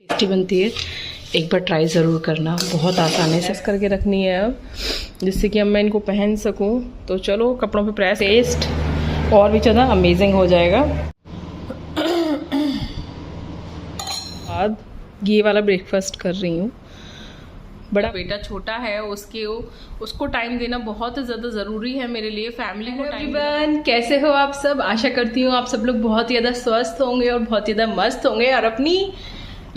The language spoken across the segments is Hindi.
टेस्टी बनती है, एक बार ट्राई ज़रूर करना। बहुत आसानी से करके रखनी है अब, जिससे कि अब मैं इनको पहन सकूं। तो चलो कपड़ों पे प्रेस, टेस्ट और भी ज़्यादा अमेजिंग हो जाएगा। बाद ये वाला ब्रेकफास्ट कर रही हूँ। बड़ा बेटा छोटा है, उसको टाइम देना बहुत ज़्यादा ज़रूरी है मेरे लिए, फैमिली को टाइम। कैसे हो आप सब? आशा करती हूँ आप सब लोग बहुत ज़्यादा स्वस्थ होंगे और बहुत ज़्यादा मस्त होंगे और अपनी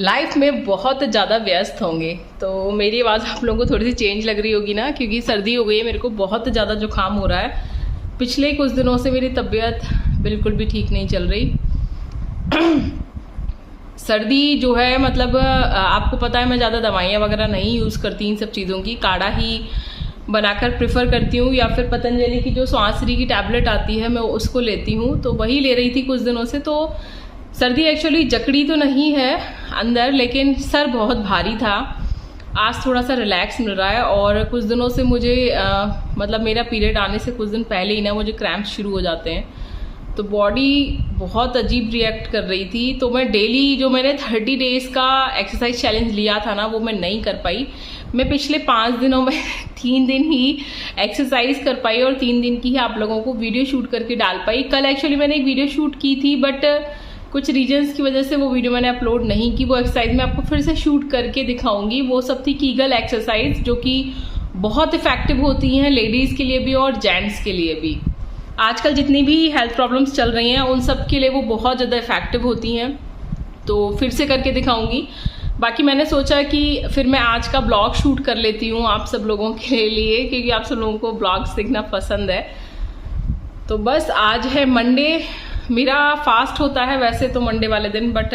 लाइफ में बहुत ज़्यादा व्यस्त होंगे। तो मेरी आवाज़ आप लोगों को थोड़ी सी चेंज लग रही होगी ना, क्योंकि सर्दी हो गई है, मेरे को बहुत ज़्यादा जुकाम हो रहा है। पिछले कुछ दिनों से मेरी तबीयत बिल्कुल भी ठीक नहीं चल रही। सर्दी जो है, मतलब आपको पता है मैं ज़्यादा दवाइयाँ वगैरह नहीं यूज़ करती इन सब चीज़ों की, काढ़ा ही बनाकर प्रेफर करती हूँ, या फिर पतंजलि की जो सांसरी की टैबलेट आती है मैं उसको लेती हूँ। तो वही ले रही थी कुछ दिनों से। तो सर्दी एक्चुअली जकड़ी तो नहीं है अंदर, लेकिन सर बहुत भारी था। आज थोड़ा सा रिलैक्स मिल रहा है। और कुछ दिनों से मुझे मतलब मेरा पीरियड आने से कुछ दिन पहले ही ना मुझे क्रैम्प्स शुरू हो जाते हैं, तो बॉडी बहुत अजीब रिएक्ट कर रही थी। तो मैं डेली जो मैंने 30 डेज़ का एक्सरसाइज चैलेंज लिया था ना, वो मैं नहीं कर पाई। मैं पिछले 5 दिनों में 3 दिन ही एक्सरसाइज कर पाई और 3 दिन की ही आप लोगों को वीडियो शूट करके डाल पाई। कल एक्चुअली मैंने एक वीडियो शूट की थी, बट कुछ रीजंस की वजह से वो वीडियो मैंने अपलोड नहीं की। वो एक्सरसाइज मैं आपको फिर से शूट करके दिखाऊंगी। वो सब थी कीगल एक्सरसाइज, जो कि बहुत इफेक्टिव होती हैं लेडीज़ के लिए भी और जेंट्स के लिए भी। आजकल जितनी भी हेल्थ प्रॉब्लम्स चल रही हैं उन सब के लिए वो बहुत ज़्यादा इफेक्टिव होती हैं। तो फिर से करके दिखाऊंगी। बाकी मैंने सोचा कि फिर मैं आज का ब्लॉग शूट कर लेती हूँ आप सब लोगों के लिए, क्योंकि आप सब लोगों को ब्लॉग्स देखना पसंद है। तो बस आज है मंडे, मेरा फास्ट होता है वैसे तो मंडे वाले दिन, बट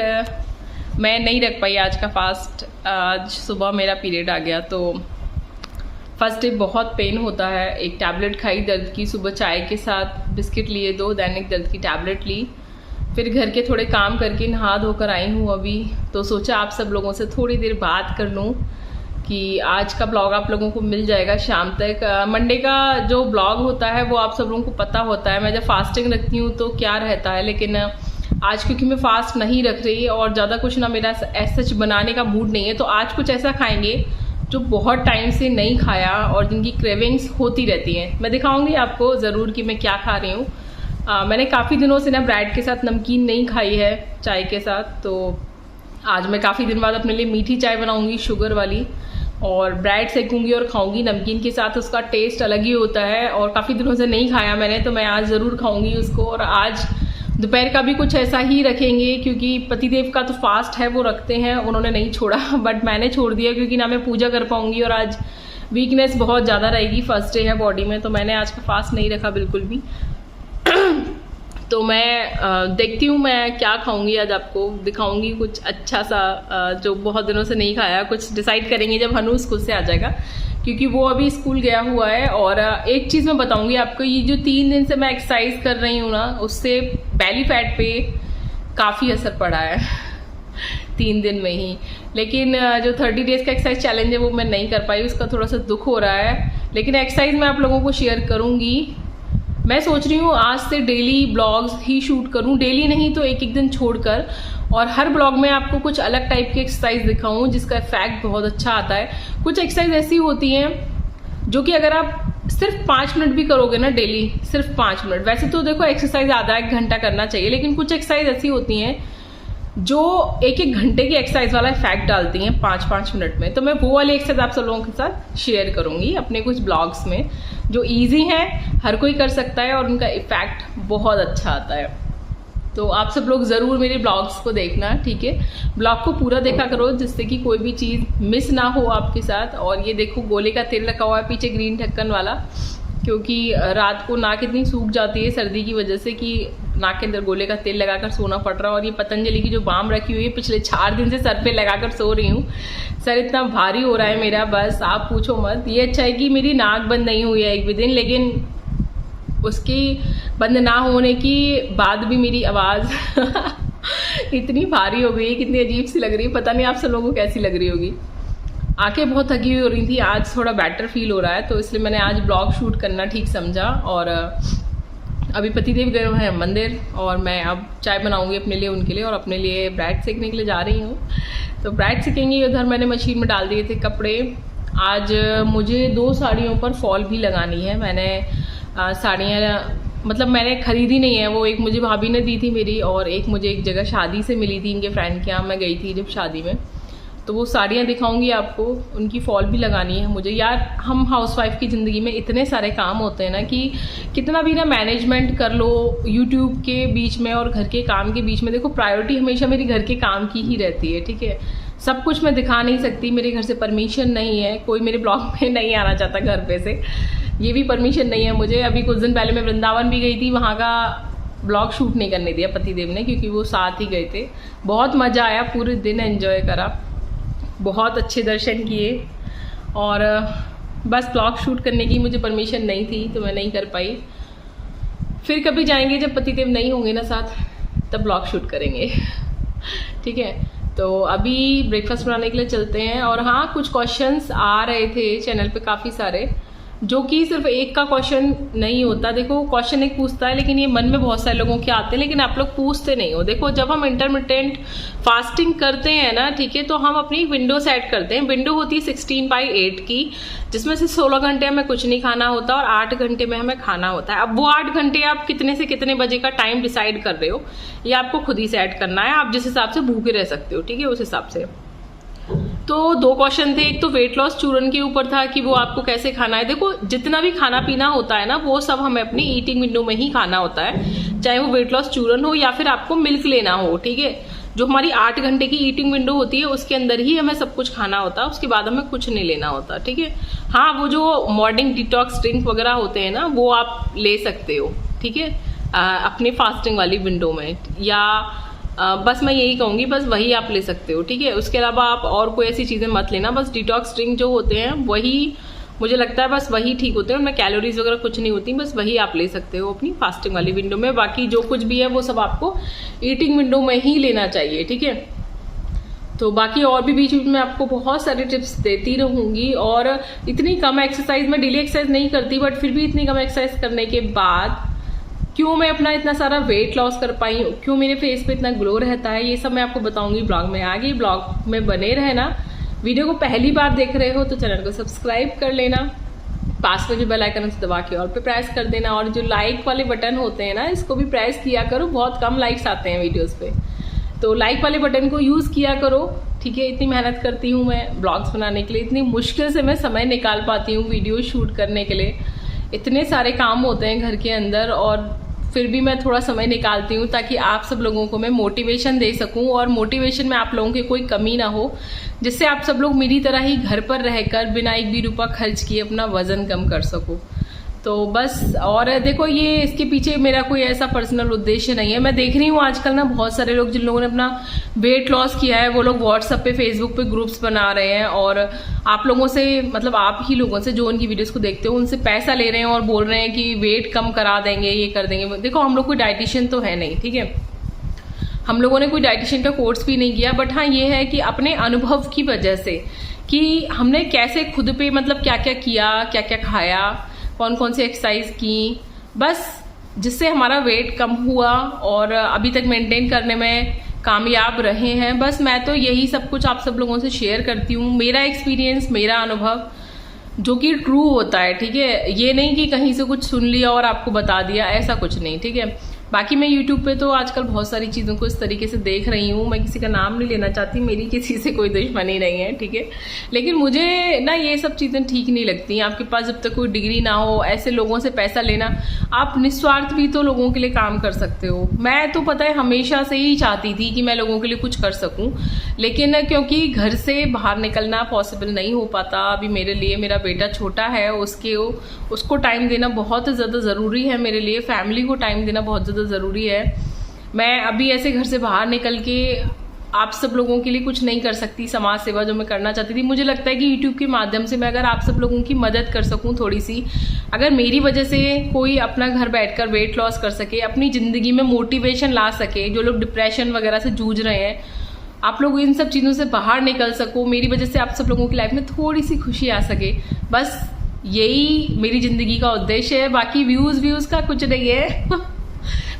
मैं नहीं रख पाई आज का फास्ट। आज सुबह मेरा पीरियड आ गया, तो फर्स्ट डे बहुत पेन होता है। एक टैबलेट खाई दर्द की, सुबह चाय के साथ बिस्किट लिए 2, दैनिक दर्द की टैबलेट ली। फिर घर के थोड़े काम करके नहा धोकर आई हूँ अभी। तो सोचा आप सब लोगों से थोड़ी देर बात कर लूँ कि आज का ब्लॉग आप लोगों को मिल जाएगा शाम तक। मंडे का जो ब्लॉग होता है वो आप सब लोगों को पता होता है, मैं जब फास्टिंग रखती हूँ तो क्या रहता है। लेकिन आज क्योंकि मैं फास्ट नहीं रख रही और ज़्यादा कुछ ना मेरा सच बनाने का मूड नहीं है, तो आज कुछ ऐसा खाएंगे जो बहुत टाइम से नहीं खाया और जिनकी क्रेविंग्स होती रहती हैं। मैं दिखाऊंगी आपको ज़रूर कि मैं क्या खा रही हूँ। मैंने काफ़ी दिनों से ना ब्रेड के साथ नमकीन नहीं खाई है चाय के साथ, तो आज मैं काफ़ी दिन बाद अपने लिए मीठी चाय बनाऊंगी शुगर वाली, और ब्रेड सेकूंगी और खाऊंगी नमकीन के साथ। उसका टेस्ट अलग ही होता है और काफ़ी दिनों से नहीं खाया मैंने, तो मैं आज ज़रूर खाऊंगी उसको। और आज दोपहर का भी कुछ ऐसा ही रखेंगे, क्योंकि पतिदेव का तो फास्ट है, वो रखते हैं, उन्होंने नहीं छोड़ा, बट मैंने छोड़ दिया क्योंकि ना मैं पूजा कर पाऊंगी और आज वीकनेस बहुत ज़्यादा रहेगी, फर्स्ट डे है बॉडी में, तो मैंने आज का फास्ट नहीं रखा बिल्कुल भी। तो मैं देखती हूँ मैं क्या खाऊंगी, आज आपको दिखाऊंगी कुछ अच्छा सा जो बहुत दिनों से नहीं खाया। कुछ डिसाइड करेंगे जब हनु स्कूल से आ जाएगा, क्योंकि वो अभी स्कूल गया हुआ है। और एक चीज़ मैं बताऊंगी आपको, ये जो 3 दिन से मैं एक्सरसाइज कर रही हूँ ना, उससे बेली फैट पे काफ़ी असर पड़ा है 3 दिन में ही। लेकिन जो 30 डेज़ का एक्सरसाइज चैलेंज है वो मैं नहीं कर पाई, उसका थोड़ा सा दुख हो रहा है। लेकिन एक्सरसाइज मैं आप लोगों को शेयर करूँगी। मैं सोच रही हूँ आज से डेली ब्लॉग्स ही शूट करूँ, डेली नहीं तो एक दिन छोड़कर, और हर ब्लॉग में आपको कुछ अलग टाइप की एक्सरसाइज दिखाऊँ जिसका इफेक्ट बहुत अच्छा आता है। कुछ एक्सरसाइज ऐसी होती हैं जो कि अगर आप सिर्फ 5 मिनट भी करोगे ना डेली, सिर्फ 5 मिनट, वैसे तो देखो एक्सरसाइज आधा 1 घंटा करना चाहिए, लेकिन कुछ एक्सरसाइज ऐसी होती हैं जो 1-1 घंटे की एक्सरसाइज वाला इफेक्ट डालती हैं 5-5 मिनट में। तो मैं वो वाली एक्सरसाइज आप सब लोगों के साथ शेयर करूंगी अपने कुछ ब्लॉग्स में, जो इजी हैं, हर कोई कर सकता है और उनका इफेक्ट बहुत अच्छा आता है। तो आप सब लोग ज़रूर मेरे ब्लॉग्स को देखना, ठीक है? ब्लॉग को पूरा देखा करो जिससे कि कोई भी चीज़ मिस ना हो आपके साथ। और ये देखो गोले का तेल रखा हुआ है पीछे, ग्रीन ढक्कन वाला, क्योंकि रात को नाक इतनी सूख जाती है सर्दी की वजह से कि नाक के अंदर गोले का तेल लगाकर सोना पड़ रहा है। और ये पतंजलि की जो बाम रखी हुई है, पिछले 4 दिन से सर पे लगाकर सो रही हूँ। सर इतना भारी हो रहा है मेरा, बस आप पूछो मत। ये अच्छा है कि मेरी नाक बंद नहीं हुई है एक भी दिन, लेकिन उसकी बंद ना होने की बाद भी मेरी आवाज़ इतनी भारी हो गई है, कितनी अजीब सी लग रही है, पता नहीं आप सब लोगों को कैसी लग रही होगी। आंखें बहुत थकी हुई हो रही थी, आज थोड़ा बेटर फील हो रहा है, तो इसलिए मैंने आज ब्लॉग शूट करना ठीक समझा। और अभी पतिदेव गए हुए हैं मंदिर और मैं अब चाय बनाऊंगी अपने लिए, उनके लिए, और अपने लिए ब्रेड सेकने के लिए जा रही हूँ। तो ब्रेड सेकेंगी। उधर मैंने मशीन में डाल दिए थे कपड़े। आज मुझे 2 साड़ियों पर फॉल भी लगानी है। मैंने साड़ियाँ मतलब मैंने खरीदी नहीं है, वो एक मुझे भाभी ने दी थी मेरी, और एक मुझे एक जगह शादी से मिली थी, इनके फ्रेंड के यहाँ मैं गई थी जब शादी में। तो वो साड़ियाँ दिखाऊंगी आपको, उनकी फॉल भी लगानी है मुझे। यार हम हाउसवाइफ की ज़िंदगी में इतने सारे काम होते हैं ना कि कितना भी ना मैनेजमेंट कर लो यूट्यूब के बीच में और घर के काम के बीच में। देखो प्रायोरिटी हमेशा मेरी घर के काम की ही रहती है, ठीक है। सब कुछ मैं दिखा नहीं सकती, मेरे घर से परमिशन नहीं है, कोई मेरे ब्लॉग में नहीं आना चाहता घर पे से, ये भी परमिशन नहीं है मुझे। अभी कुछ दिन पहले मैं वृंदावन भी गई थी, वहाँ का ब्लॉग शूट नहीं करने दिया पतिदेव ने, क्योंकि वो साथ ही गए थे। बहुत मज़ा आया, पूरे दिन एंजॉय करा, बहुत अच्छे दर्शन किए, और बस ब्लॉग शूट करने की मुझे परमिशन नहीं थी तो मैं नहीं कर पाई। फिर कभी जाएंगे जब पतिदेव नहीं होंगे ना साथ, तब ब्लॉग शूट करेंगे, ठीक है। तो अभी ब्रेकफास्ट बनाने के लिए चलते हैं। और हाँ, कुछ क्वेश्चंस आ रहे थे चैनल पे काफ़ी सारे, जो कि सिर्फ एक का क्वेश्चन नहीं होता। देखो क्वेश्चन एक पूछता है, लेकिन ये मन में बहुत सारे लोगों के आते हैं, लेकिन आप लोग पूछते नहीं हो। देखो जब हम इंटरमिटेंट फास्टिंग करते हैं ना, ठीक है, तो हम अपनी विंडो सेट करते हैं। विंडो होती है 16/8 की, जिसमें से 16 घंटे हमें कुछ नहीं खाना होता और 8 घंटे में हमें खाना होता है। अब वो 8 घंटे आप कितने से कितने बजे का टाइम डिसाइड कर रहे हो, ये आपको खुद ही सेट करना है। आप जिस हिसाब से भूखे रह सकते हो, ठीक है, उस हिसाब से। तो 2 क्वेश्चन थे। एक तो वेट लॉस चूरन के ऊपर था कि वो आपको कैसे खाना है। देखो जितना भी खाना पीना होता है ना, वो सब हमें अपनी ईटिंग विंडो में ही खाना होता है, चाहे वो वेट लॉस चूरन हो या फिर आपको मिल्क लेना हो, ठीक है। जो हमारी 8 घंटे की ईटिंग विंडो होती है, उसके अंदर ही हमें सब कुछ खाना होता है, उसके बाद हमें कुछ नहीं लेना होता, ठीक है। हाँ, वो जो मॉर्निंग डिटॉक्स ड्रिंक वगैरह होते हैं ना, वो आप ले सकते हो, ठीक है, अपनी फास्टिंग वाली विंडो में, या बस मैं यही कहूँगी, बस वही आप ले सकते हो, ठीक है। उसके अलावा आप और कोई ऐसी चीज़ें मत लेना। बस डिटॉक्स ड्रिंक जो होते हैं वही मुझे लगता है बस वही ठीक होते हैं, उनमें कैलोरीज वगैरह कुछ नहीं होती, बस वही आप ले सकते हो अपनी फास्टिंग वाली विंडो में। बाकी जो कुछ भी है वो सब आपको ईटिंग विंडो में ही लेना चाहिए, ठीक है। तो बाकी और भी बीच बीच में आपको बहुत सारी टिप्स देती रहूँगी। और इतनी कम एक्सरसाइज, मैं डेली एक्सरसाइज नहीं करती, बट फिर भी इतनी कम एक्सरसाइज करने के बाद क्यों मैं अपना इतना सारा वेट लॉस कर पाई हूँ, क्यों मेरे फेस पे इतना ग्लो रहता है, ये सब मैं आपको बताऊंगी ब्लॉग में। आगे ब्लॉग में बने रहना। वीडियो को पहली बार देख रहे हो तो चैनल को सब्सक्राइब कर लेना, पास में जो बेल आइकन से दबा के और पे प्रेस कर देना, और जो लाइक वाले बटन होते हैं ना, इसको भी प्रेस किया करो। बहुत कम लाइक्स आते हैं वीडियोज़ पे, तो लाइक वाले बटन को यूज़ किया करो, ठीक है। इतनी मेहनत करती हूँ मैं ब्लॉग्स बनाने के लिए, इतनी मुश्किल से मैं समय निकाल पाती हूँ वीडियो शूट करने के लिए। इतने सारे काम होते हैं घर के अंदर, और फिर भी मैं थोड़ा समय निकालती हूँ ताकि आप सब लोगों को मैं मोटिवेशन दे सकूँ, और मोटिवेशन में आप लोगों की कोई कमी ना हो, जिससे आप सब लोग मेरी तरह ही घर पर रहकर बिना 1 भी रुपया खर्च किए अपना वजन कम कर सको। तो बस, और देखो ये इसके पीछे मेरा कोई ऐसा पर्सनल उद्देश्य नहीं है। मैं देख रही हूँ आजकल ना बहुत सारे लोग जिन लोगों ने अपना वेट लॉस किया है, वो लोग व्हाट्सएप पे, फेसबुक पे ग्रुप्स बना रहे हैं, और आप लोगों से, मतलब आप ही लोगों से जो उनकी वीडियोस को देखते हो, उनसे पैसा ले रहे हैं और बोल रहे हैं कि वेट कम करा देंगे, ये कर देंगे। देखो हम लोग कोई डाइटिशियन तो है नहीं, ठीक है, हम लोगों ने कोई डाइटिशियन का कोर्स भी नहीं किया, बट हाँ ये है कि अपने अनुभव की वजह से कि हमने कैसे खुद पे मतलब क्या क्या किया, क्या क्या खाया, कौन कौन सी एक्सरसाइज की, बस जिससे हमारा वेट कम हुआ और अभी तक मेंटेन करने में कामयाब रहे हैं। बस मैं तो यही सब कुछ आप सब लोगों से शेयर करती हूँ, मेरा एक्सपीरियंस, मेरा अनुभव, जो कि ट्रू होता है, ठीक है। ये नहीं कि कहीं से कुछ सुन लिया और आपको बता दिया, ऐसा कुछ नहीं, ठीक है। बाकी मैं यूट्यूब पे तो आजकल बहुत सारी चीज़ों को इस तरीके से देख रही हूँ, मैं किसी का नाम नहीं लेना चाहती, मेरी किसी से कोई दुश्मनी नहीं है, ठीक है, लेकिन मुझे ना ये सब चीज़ें ठीक नहीं लगती। आपके पास जब तक कोई डिग्री ना हो, ऐसे लोगों से पैसा लेना, आप निस्वार्थ भी तो लोगों के लिए काम कर सकते हो। मैं तो पता है हमेशा से ही चाहती थी कि मैं लोगों के लिए कुछ कर सकूँ, लेकिन क्योंकि घर से बाहर निकलना पॉसिबल नहीं हो पाता अभी मेरे लिए, मेरा बेटा छोटा है, उसको टाइम देना बहुत ज़्यादा ज़रूरी है मेरे लिए, फैमिली को टाइम देना बहुत ज़्यादा ज़रूरी है। मैं अभी ऐसे घर से बाहर निकल के आप सब लोगों के लिए कुछ नहीं कर सकती, समाज सेवा जो मैं करना चाहती थी। मुझे लगता है कि यूट्यूब के माध्यम से मैं अगर आप सब लोगों की मदद कर सकूं थोड़ी सी, अगर मेरी वजह से कोई अपना घर बैठकर वेट लॉस कर सके, अपनी ज़िंदगी में मोटिवेशन ला सके, जो लोग डिप्रेशन वगैरह से जूझ रहे हैं, आप लोग इन सब चीज़ों से बाहर निकल सको, मेरी वजह से आप सब लोगों की लाइफ में थोड़ी सी खुशी आ सके, बस यही मेरी ज़िंदगी का उद्देश्य है, बाकी व्यूज़ का कुछ नहीं है।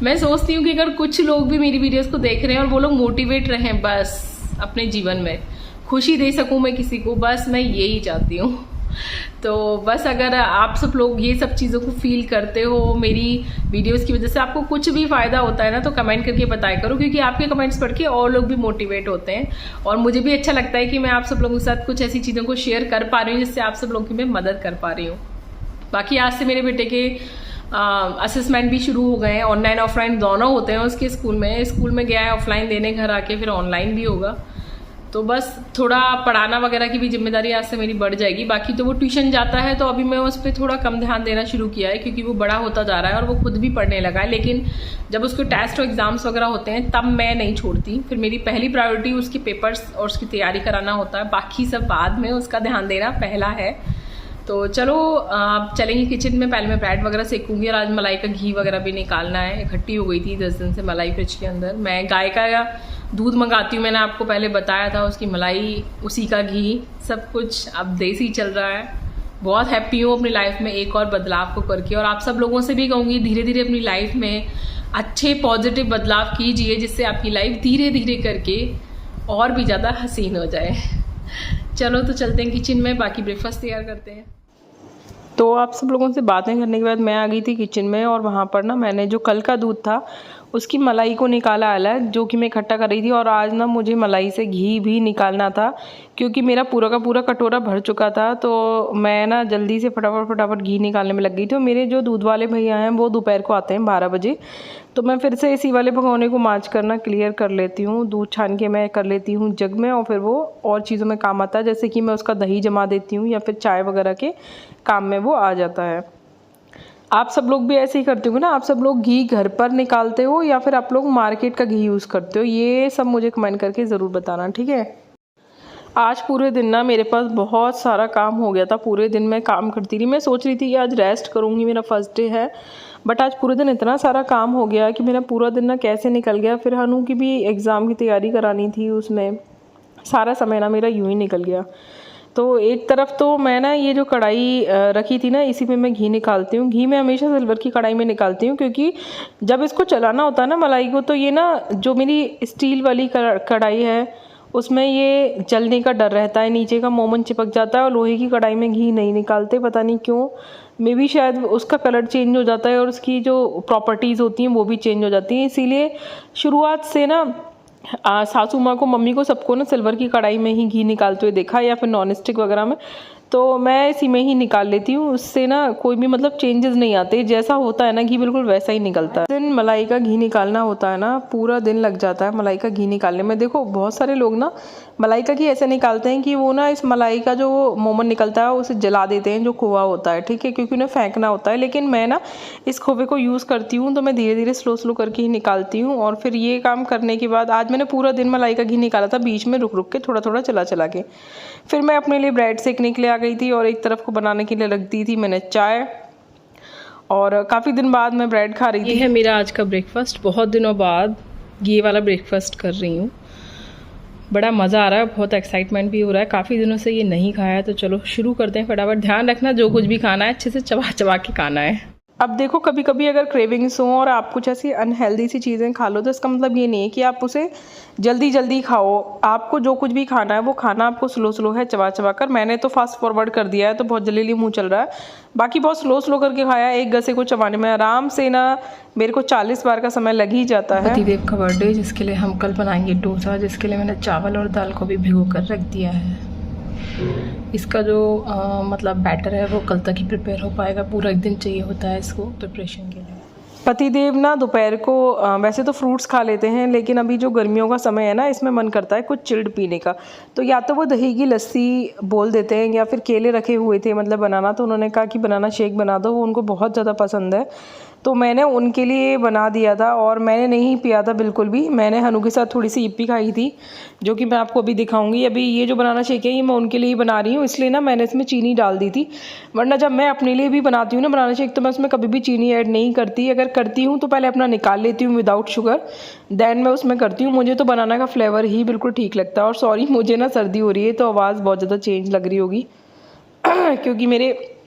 मैं सोचती हूँ कि अगर कुछ लोग भी मेरी वीडियोस को देख रहे हैं और वो लोग मोटिवेट रहें, बस अपने जीवन में खुशी दे सकूँ मैं किसी को, बस मैं यही चाहती हूँ। तो बस अगर आप सब लोग ये सब चीज़ों को फील करते हो, मेरी वीडियोस की वजह से आपको कुछ भी फ़ायदा होता है ना, तो कमेंट करके बताया करो, क्योंकि आपके कमेंट्स पढ़ के और लोग भी मोटिवेट होते हैं और मुझे भी अच्छा लगता है कि मैं आप सब लोगों के साथ कुछ ऐसी चीज़ों को शेयर कर पा रही हूँ जिससे आप सब लोगों की मैं मदद कर पा रही हूँ। बाकी आज से मेरे बेटे के असेसमेंट भी शुरू हो गए हैं, ऑनलाइन ऑफलाइन दोनों होते हैं उसके स्कूल में गया है ऑफलाइन देने, घर आके फिर ऑनलाइन भी होगा। तो बस थोड़ा पढ़ाना वगैरह की भी जिम्मेदारी आज से मेरी बढ़ जाएगी। बाकी तो वो ट्यूशन जाता है तो अभी मैं उस पर थोड़ा कम ध्यान देना शुरू किया है, क्योंकि वो बड़ा होता जा रहा है और वो खुद भी पढ़ने लगा है। लेकिन जब उसके टेस्ट और एग्जाम्स वगैरह होते हैं तब मैं नहीं छोड़ती, फिर मेरी पहली प्रायोरिटी उसके पेपर्स और उसकी तैयारी कराना होता है, बाकी सब बाद में, उसका ध्यान देना पहला है। तो चलो आप चलेंगे किचन में, पहले मैं ब्रेड वगैरह सेकूंगी और आज मलाई का घी वगैरह भी निकालना है। इकट्ठी हो गई थी 10 दिन से मलाई फ्रिज के अंदर। मैं गाय का दूध मंगाती हूँ, मैंने आपको पहले बताया था, उसकी मलाई, उसी का घी, सब कुछ अब देसी चल रहा है। बहुत हैप्पी हूँ अपनी लाइफ में एक और बदलाव को करके, और आप सब लोगों से भी कहूँगी धीरे धीरे अपनी लाइफ में अच्छे पॉजिटिव बदलाव कीजिए, जिससे आपकी लाइफ धीरे धीरे करके और भी ज़्यादा हसीन हो जाए। चलो तो चलते हैं किचन में, बाकी ब्रेकफास्ट तैयार करते हैं। तो आप सब लोगों से बातें करने के बाद मैं आ गई थी किचन में, और वहाँ पर ना मैंने जो कल का दूध था उसकी मलाई को निकाला अलग, जो कि मैं इकट्ठा कर रही थी। और आज ना मुझे मलाई से घी भी निकालना था, क्योंकि मेरा पूरा का पूरा कटोरा भर चुका था। तो मैं ना जल्दी से फटाफट घी निकालने में लग गई थी। और मेरे जो दूध वाले भैया हैं वो दोपहर को आते हैं 12 बजे, तो मैं फिर से इसी वाले भगोने को मांज करना क्लियर कर लेती हूँ। दूध छान के मैं कर लेती हूँ जग में, और फिर वो और चीज़ों में काम आता है, जैसे कि मैं उसका दही जमा देती हूँ या फिर चाय वगैरह के काम में वो आ जाता है। आप सब लोग भी ऐसे ही करते हो ना? आप सब लोग घी घर पर निकालते हो या फिर आप लोग मार्केट का घी यूज़ करते हो? ये सब मुझे कमेंट करके ज़रूर बताना, ठीक है। आज पूरे दिन ना मेरे पास बहुत सारा काम हो गया था, पूरे दिन मैं काम करती रही। मैं सोच रही थी कि आज रेस्ट करूँगी, मेरा फर्स्ट डे है, बट आज पूरे दिन इतना सारा काम हो गया कि मेरा पूरा दिन ना कैसे निकल गया। फिर हनु की भी एग्ज़ाम की तैयारी करानी थी, उसमें सारा समय ना मेरा यूँ ही निकल गया। तो एक तरफ तो मैं ना ये जो कढ़ाई रखी थी ना, इसी में मैं घी निकालती हूँ। घी मैं हमेशा सिल्वर की कढ़ाई में निकालती हूँ, क्योंकि जब इसको चलाना होता है ना मलाई को, तो ये ना जो मेरी स्टील वाली कढ़ाई है उसमें ये जलने का डर रहता है, नीचे का मोमन चिपक जाता है। और लोहे की कढ़ाई में घी नहीं निकालते, पता नहीं क्यों, मे भी शायद उसका कलर चेंज हो जाता है और उसकी जो प्रॉपर्टीज़ होती हैं वो भी चेंज हो जाती हैं। इसीलिए शुरुआत से ना सासू माँ को, मम्मी को, सबको ना सिल्वर की कढ़ाई में ही घी निकालते हुए देखा, या फिर नॉन स्टिक वगैरह में, तो मैं इसी में ही निकाल लेती हूँ। उससे ना कोई भी मतलब चेंजेस नहीं आते, जैसा होता है ना घी बिल्कुल वैसा ही निकलता है। दिन मलाई का घी निकालना होता है ना, पूरा दिन लग जाता है मलाई का घी निकालने में। देखो बहुत सारे लोग ना मलाई का घी ऐसे निकालते हैं कि वो ना इस मलाई का जो मोमन निकलता है उसे जला देते हैं, जो खोआ होता है, ठीक है, क्योंकि उन्हें फेंकना होता है। लेकिन मैं ना इस खोवे को यूज़ करती हूँ, तो मैं धीरे धीरे स्लो करके ही निकालती हूँ। और फिर ये काम करने के बाद आज मैंने पूरा दिन मलाई का घी निकाला था, बीच में रुक के थोड़ा चला के। फिर मैं अपने लिए ब्रेड सेकने के लिए आ गई थी, और एक तरफ को बनाने के लिए रख दी थी मैंने चाय। और काफ़ी दिन बाद मैं ब्रेड खा रही थी। ये है मेरा आज का ब्रेकफास्ट, बहुत दिनों बाद ये वाला ब्रेकफास्ट कर रही हूँ। बड़ा मज़ा आ रहा है, बहुत एक्साइटमेंट भी हो रहा है, काफ़ी दिनों से ये नहीं खाया है। तो चलो शुरू करते हैं फटाफट। ध्यान रखना जो कुछ भी खाना है अच्छे से चबा के खाना है। अब देखो कभी कभी अगर क्रेविंग्स हो और आप कुछ ऐसी अनहेल्दी सी चीज़ें खा लो, तो इसका मतलब ये नहीं है कि आप उसे जल्दी खाओ। आपको जो कुछ भी खाना है वो खाना आपको स्लो है, चबा कर। मैंने तो फास्ट फॉरवर्ड कर दिया है, तो बहुत जल्दी मुंह चल रहा है। बाकी बहुत स्लो करके खाया, एक गसे को चबाने में आराम से ना मेरे को 40 बार का समय लग ही जाता है। पतिदेव का बर्थडे, जिसके लिए हम कल बनाएंगे डोसा, जिसके लिए मैंने चावल और दाल को भी भिगो कर रख दिया है। इसका जो मतलब बैटर है वो कल तक ही प्रिपेयर हो पाएगा, पूरा एक दिन चाहिए होता है इसको प्रिपरेशन के लिए। पतिदेव ना दोपहर को वैसे तो फ्रूट्स खा लेते हैं, लेकिन अभी जो गर्मियों का समय है ना, इसमें मन करता है कुछ चिल्ड पीने का। तो या तो वो दही की लस्सी बोल देते हैं, या फिर केले रखे हुए थे मतलब बनाना, तो उन्होंने कहा कि बनाना शेक बना दो, वो उनको बहुत ज़्यादा पसंद है। तो मैंने उनके लिए बना दिया था, और मैंने नहीं पिया था बिल्कुल भी। मैंने हनु के साथ थोड़ी सी यिप्पी खाई थी, जो कि मैं आपको अभी दिखाऊंगी। अभी ये जो बनाना शेक है ये मैं उनके लिए ही बना रही हूँ, इसलिए ना मैंने इसमें चीनी डाल दी थी। वरना जब मैं अपने लिए भी बनाती हूँ ना बनाना शेक, तो मैं उसमें कभी भी चीनी ऐड नहीं करती। अगर करती हूँ तो पहले अपना निकाल लेती हूँ विदाउट शुगर, देन मैं उसमें करती हूँ। मुझे तो बनाना का फ्लेवर ही बिल्कुल ठीक लगता है। और सॉरी, मुझे ना सर्दी हो रही है, तो आवाज़ बहुत ज़्यादा चेंज लग रही होगी क्योंकि मेरे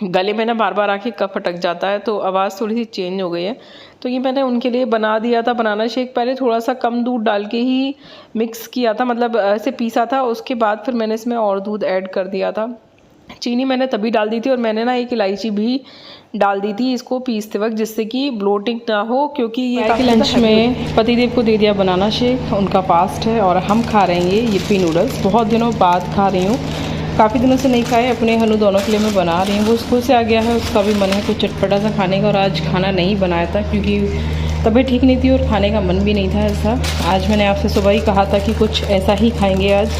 गले में ना बार बार आके कफ अटक जाता है, तो आवाज़ थोड़ी सी चेंज हो गई है। तो ये मैंने उनके लिए बना दिया था बनाना शेक। पहले थोड़ा सा कम दूध डाल के ही मिक्स किया था, मतलब ऐसे पीसा था। उसके बाद फिर मैंने इसमें और दूध ऐड कर दिया था। चीनी मैंने तभी डाल दी थी, और मैंने ना एक इलायची भी डाल दी थी इसको पीसते वक्त, जिससे कि ब्लोटिंग ना हो। क्योंकि ये लंच में पतिदेव को दे दिया बनाना शेक, उनका फास्ट है, और हम खा रहे हैं ये यिप्पी नूडल्स। बहुत दिनों बाद खा रही हूँ, काफ़ी दिनों से नहीं खाए। अपने हनु दोनों के लिए मैं बना रही हूँ। वो स्कूल से आ गया है, उसका भी मन है कुछ चटपटा सा खाने का, और आज खाना नहीं बनाया था क्योंकि तबीयत ठीक नहीं थी और खाने का मन भी नहीं था ऐसा। आज मैंने आपसे सुबह ही कहा था कि कुछ ऐसा ही खाएंगे आज,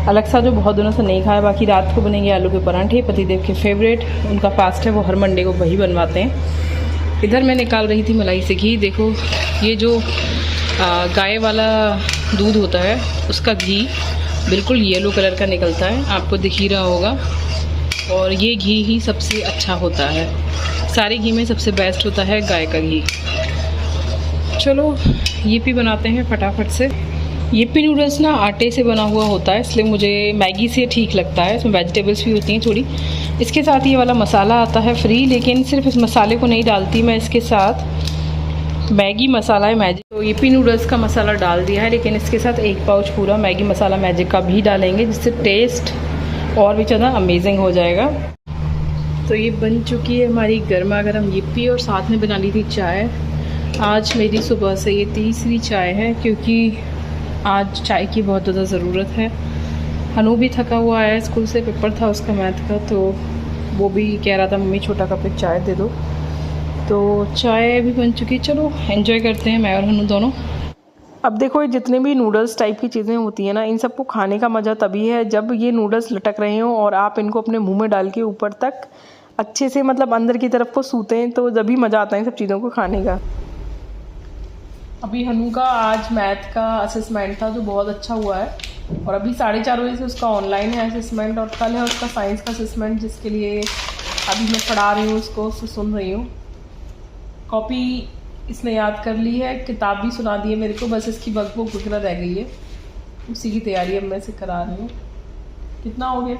अलग सा, जो बहुत दिनों से नहीं खाया। बाकी रात को बनेंगे आलू के परांठे, पतिदेव के फेवरेट, उनका फास्ट है, वो हर मंडे को वही बनवाते हैं। इधर मैं निकाल रही थी मलाई से घी। देखो ये जो गाय वाला दूध होता है उसका घी बिल्कुल येलो कलर का निकलता है, आपको दिख ही रहा होगा। और ये घी ही सबसे अच्छा होता है, सारे घी में सबसे बेस्ट होता है गाय का घी। चलो यिप्पी बनाते हैं फटाफट से। यिप्पी नूडल्स ना आटे से बना हुआ होता है, इसलिए मुझे मैगी से ठीक लगता है। इसमें वेजिटेबल्स भी होती हैं थोड़ी। इसके साथ ये वाला मसाला आता है फ्री, लेकिन सिर्फ इस मसाले को नहीं डालती मैं, इसके साथ मैगी मसाला है मैजिक, तो यिप्पी नूडल्स का मसाला डाल दिया है। लेकिन इसके साथ एक पाउच पूरा मैगी मसाला मैजिक का भी डालेंगे, जिससे टेस्ट और भी ज़्यादा अमेजिंग हो जाएगा। तो ये बन चुकी है हमारी गर्मा गर्म यिप्पी, और साथ में बना ली थी चाय। आज मेरी सुबह से ये तीसरी चाय है, क्योंकि आज चाय की बहुत ज़्यादा ज़रूरत है। हनु भी थका हुआ आया स्कूल से, पेपर था उसका मैथ का, तो वो भी कह रहा था मम्मी छोटा कप एक चाय दे दो। तो चाय भी बन चुकी, चलो एंजॉय करते हैं मैं और हनु दोनों। अब देखो ये जितने भी नूडल्स टाइप की चीज़ें होती हैं ना, इन सबको खाने का मज़ा तभी है जब ये नूडल्स लटक रहे हों और आप इनको अपने मुंह में डाल के ऊपर तक अच्छे से, मतलब अंदर की तरफ को सूतें, तो जब भी मज़ा आता है इन सब चीज़ों को खाने का। अभी हनु का आज मैथ का असेसमेंट था जो बहुत अच्छा हुआ है, और अभी 4:30 बजे से उसका ऑनलाइन है असेसमेंट, और कल है उसका साइंस का असेसमेंट, जिसके लिए अभी मैं पढ़ा रही हूँ उसको, उससे सुन रही हूँ। कॉपी इसने याद कर ली है, किताब भी सुना दी है मेरे को, बस इसकी वर्कबुक वगैरह रह गई है, उसी की तैयारी अब मैं से करा रही हूँ। कितना हो गया?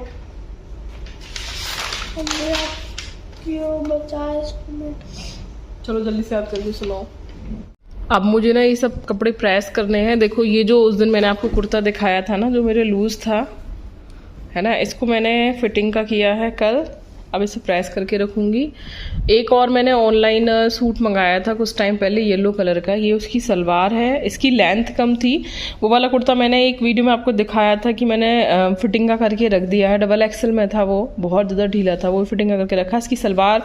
50 मिनट। चलो जल्दी से याद करके सुनाओ। अब मुझे ना ये सब कपड़े प्रेस करने हैं। देखो ये जो उस दिन मैंने आपको कुर्ता दिखाया था ना, जो मेरे लूज़ था, है ना, इसको मैंने फिटिंग का किया है कल। अब इसे प्रेस करके रखूँगी। एक और मैंने ऑनलाइन सूट मंगाया था कुछ टाइम पहले, येलो कलर का, ये उसकी सलवार है, इसकी लेंथ कम थी। वो वाला कुर्ता मैंने एक वीडियो में आपको दिखाया था कि मैंने फिटिंग का करके रख दिया है, डबल एक्सल में था, वो बहुत ज़्यादा ढीला था, वो फिटिंग का करके रखा। इसकी सलवार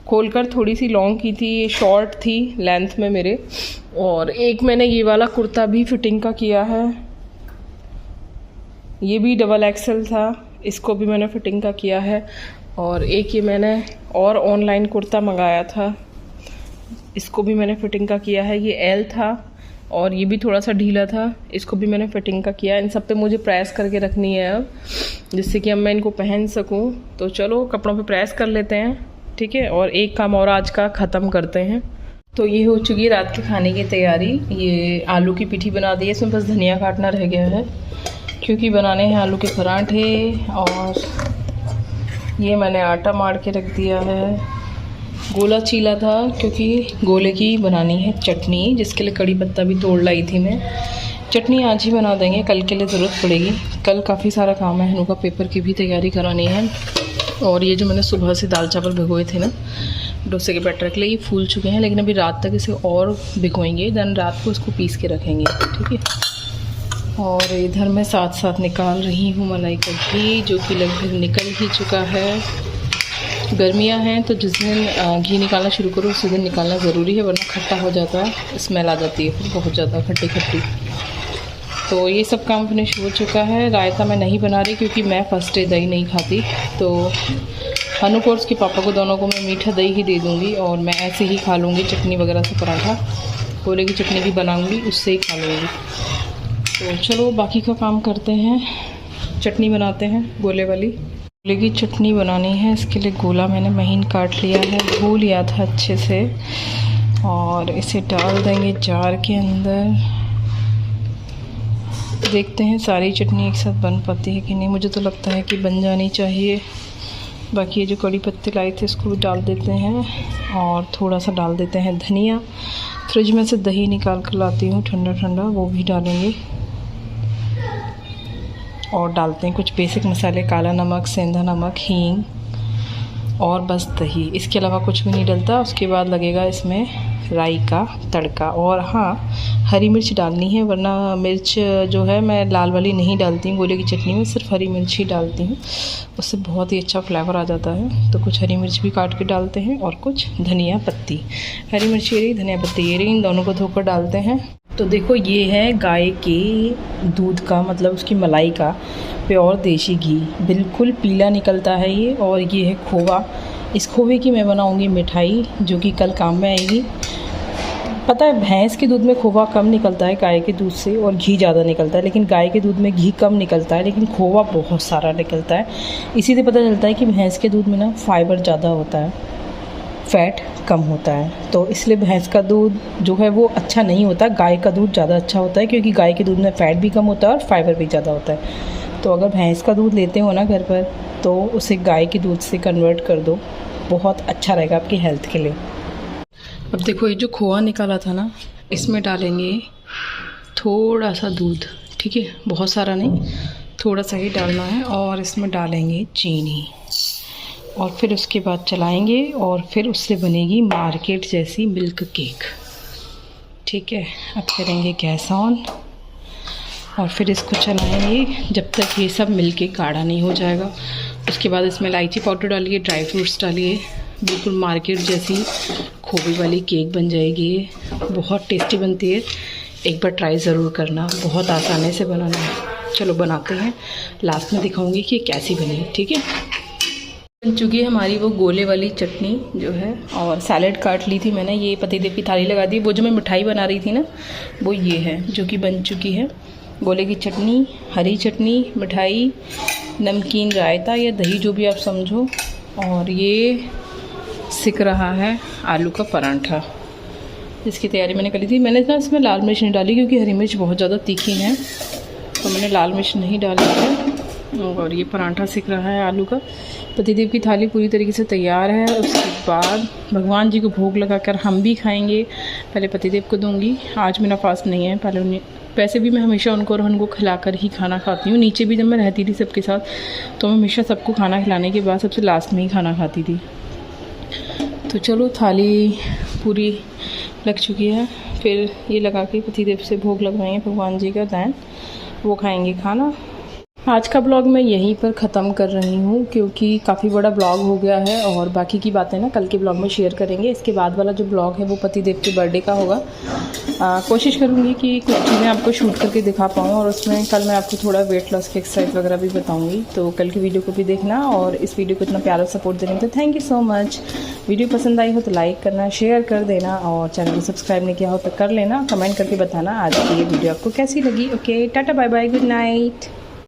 खोलकर थोड़ी सी लॉन्ग की थी, ये शॉर्ट थी लेंथ में मेरे। और एक मैंने ये वाला कुर्ता भी फिटिंग का किया है, ये भी डबल एक्सल था, इसको भी मैंने फिटिंग का किया है। और एक ये मैंने और ऑनलाइन कुर्ता मंगाया था, इसको भी मैंने फिटिंग का किया है, ये एल था और ये भी थोड़ा सा ढीला था, इसको भी मैंने फिटिंग का किया। इन सब पे मुझे प्रेस करके रखनी है अब, जिससे कि अब मैं इनको पहन सकूं। तो चलो कपड़ों पे प्रेस कर लेते हैं, ठीक है, और एक काम और आज का ख़त्म करते हैं। तो ये हो चुकी है रात के खाने की तैयारी। ये आलू की पिठी बना दी है, इसमें बस धनिया काटना रह गया है, क्योंकि बनाने हैं आलू के पराठे। और ये मैंने आटा मार के रख दिया है, गोला चीला था क्योंकि गोले की बनानी है चटनी, जिसके लिए कड़ी पत्ता भी तोड़ लाई थी मैं। चटनी आज ही बना देंगे, कल के लिए ज़रूरत पड़ेगी। कल काफ़ी सारा काम है, हनु का पेपर की भी तैयारी करानी है। और ये जो मैंने सुबह से दाल चावल भिगोए थे ना डोसे के बैटर के लिए, ये फूल चुके हैं, लेकिन अभी रात तक इसे और भिगोएंगे, देन रात को इसको पीस के रखेंगे, ठीक है। और इधर मैं साथ साथ निकाल रही हूँ मलाई का घी, जो कि लगभग निकल ही चुका है। गर्मियाँ हैं तो जिस दिन घी निकालना शुरू करो उसी दिन निकालना ज़रूरी है, वरना खट्टा हो जाता है, स्मेल आ जाती है फिर बहुत ज़्यादा खट्टी खट्टी। तो ये सब काम फिनिश हो चुका है। रायता मैं नहीं बना रही क्योंकि मैं फर्स्ट डे दही नहीं खाती, तो हनु को और उसके पापा को दोनों को मैं मीठा दही ही दे दूँगी, और मैं ऐसे ही खा लूँगी चटनी वगैरह से पराठा। गोले की चटनी भी बनाऊँगी, उससे ही खा लूँगी। तो चलो बाकी का काम करते हैं, चटनी बनाते हैं गोले वाली। गोले की चटनी बनानी है, इसके लिए गोला मैंने महीन काट लिया है, धो लिया था अच्छे से, और इसे डाल देंगे जार के अंदर। देखते हैं सारी चटनी एक साथ बन पाती है कि नहीं, मुझे तो लगता है कि बन जानी चाहिए। बाकी ये जो कड़ी पत्ते लाए थे इसको भी डाल देते हैं और थोड़ा सा डाल देते हैं धनिया। फ्रिज में से दही निकाल कर लाती हूँ ठंडा ठंडा, वो भी डालेंगे। और डालते हैं कुछ बेसिक मसाले, काला नमक, सेंधा नमक, हींग और बस दही। इसके अलावा कुछ भी नहीं डलता। उसके बाद लगेगा इसमें राई का तड़का। और हाँ, हरी मिर्च डालनी है, वरना मिर्च जो है मैं लाल वाली नहीं डालती हूँ गोले की चटनी में, सिर्फ हरी मिर्च ही डालती हूँ। उससे बहुत ही अच्छा फ्लेवर आ जाता है। तो कुछ हरी मिर्च भी काट के डालते हैं और कुछ धनिया पत्ती। हरी मिर्च ये रही, धनिया पत्ती ये रही, इन दोनों को धोकर डालते हैं। तो देखो ये है गाय के दूध का, मतलब उसकी मलाई का प्योर देसी घी, बिल्कुल पीला निकलता है ये। और ये है खोवा। इस खोवे की मैं बनाऊंगी मिठाई जो कि कल काम में आएगी। पता है भैंस के दूध में खोवा कम निकलता है गाय के दूध से, और घी ज़्यादा निकलता है। लेकिन गाय के दूध में घी कम निकलता है लेकिन खोवा बहुत सारा निकलता है। इसी से पता चलता है कि भैंस के दूध में ना फाइबर ज़्यादा होता है, फैट कम होता है। तो इसलिए भैंस का दूध जो है वो अच्छा नहीं होता, गाय का दूध ज़्यादा अच्छा होता है, क्योंकि गाय के दूध में फ़ैट भी कम होता है और फाइबर भी ज़्यादा होता है। तो अगर भैंस का दूध लेते हो ना घर पर, तो उसे गाय के दूध से कन्वर्ट कर दो, बहुत अच्छा रहेगा आपकी हेल्थ के लिए। अब देखो ये जो खोआ निकाला था ना, इसमें डालेंगे थोड़ा सा दूध, ठीक है, बहुत सारा नहीं, थोड़ा सा ही डालना है। और इसमें डालेंगे चीनी और फिर उसके बाद चलाएंगे और फिर उससे बनेगी मार्केट जैसी मिल्क केक, ठीक है। अब करेंगे गैस ऑन और फिर इसको चलाएंगे जब तक ये सब मिलके गाढ़ा नहीं हो जाएगा। उसके बाद इसमें इलायची पाउडर डालिए, ड्राई फ्रूट्स डालिए, बिल्कुल मार्केट जैसी खोबी वाली केक बन जाएगी। बहुत टेस्टी बनती है, एक बार ट्राई ज़रूर करना, बहुत आसानी से बनाना है। चलो बनाते हैं, लास्ट में दिखाऊंगी कि कैसी बनी, ठीक है। बन चुकी है हमारी वो गोले वाली चटनी जो है, और सैलेड काट ली थी मैंने, ये पतिदेव की थाली लगा दी। वो जो मैं मिठाई बना रही थी ना, वो ये है जो कि बन चुकी है। गोले की चटनी, हरी चटनी, मिठाई, नमकीन रायता या दही जो भी आप समझो, और ये सिक रहा है आलू का परांठा, जिसकी तैयारी मैंने करी थी। मैंने ना इसमें लाल मिर्च नहीं डाली क्योंकि हरी मिर्च बहुत ज़्यादा तीखी है, तो मैंने लाल मिर्च नहीं डाली है। और ये परांठा सिक रहा है आलू का। पतिदेव की थाली पूरी तरीके से तैयार है। उसके बाद भगवान जी को भोग लगाकर हम भी खाएंगे। पहले पतिदेव को दूंगी, आज मेरा फास्ट नहीं है। पहले उन्हें, वैसे भी मैं हमेशा उनको और उनको खिलाकर ही खाना खाती हूँ। नीचे भी जब मैं रहती थी सबके साथ, तो मैं हमेशा सबको खाना खिलाने के बाद सबसे लास्ट में ही खाना खाती थी। तो चलो थाली पूरी लग चुकी है, फिर ये लगा के पतिदेव से भोग लगवाएंगे भगवान जी का, दैन वो खाएंगे खाना। आज का ब्लॉग मैं यहीं पर ख़त्म कर रही हूँ क्योंकि काफ़ी बड़ा ब्लॉग हो गया है, और बाकी की बातें ना कल के ब्लॉग में शेयर करेंगे। इसके बाद वाला जो ब्लॉग है वो पतिदेव के बर्थडे का होगा। कोशिश करूँगी कि कुछ चीज़ें आपको शूट करके दिखा पाऊँ, और उसमें कल मैं आपको थोड़ा वेट लॉस की एक्सरसाइज वगैरह भी बताऊँगी। तो कल की वीडियो को भी देखना, और इस वीडियो को इतना प्यारा सपोर्ट देने के लिए thank you so much. Video पसंद आई हो तो लाइक करना, शेयर कर देना, और चैनल को सब्सक्राइब नहीं किया हो तो कर लेना। कमेंट करके बताना आज की ये वीडियो आपको कैसी लगी। Okay, tata bye bye, good night.